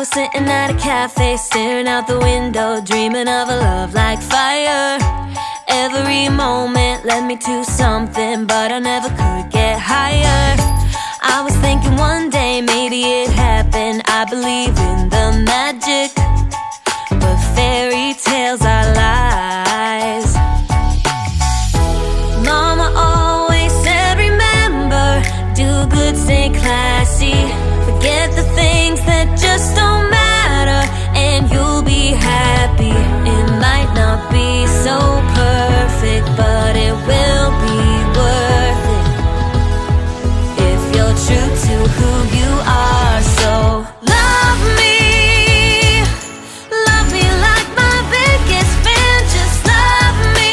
was sitting at a cafe, staring out the window, dreaming of a love like fire. Every moment led me to something, but I never could get higher. I was thinking one day maybe it happened. I believe in the magic, but fairy tales are lies. Mama always said, remember, do good, stay classy. Forget the things that just don't matter, and you'll be happy. It might not be so perfect, but it will be worth it if you're true to who you are. So love me like my biggest fan. Just love me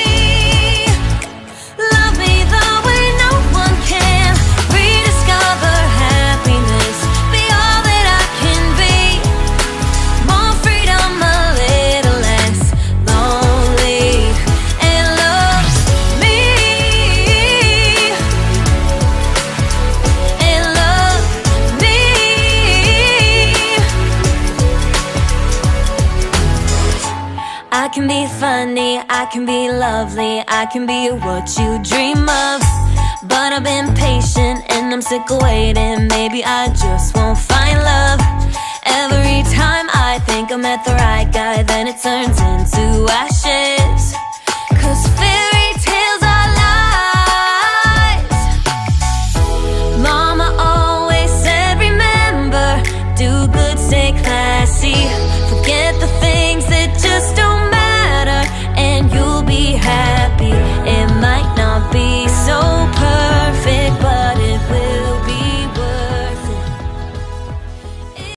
the way no one can. Rediscover happiness, be all that I can be. More freedom, a little less lonely. And love me, and love me. I can be funny, I can be lovely, I can be what you dream of. But I've been patient and I'm sick of waiting. Maybe I just won't find love. Every time I think I met the right guy, then it turns into ashes.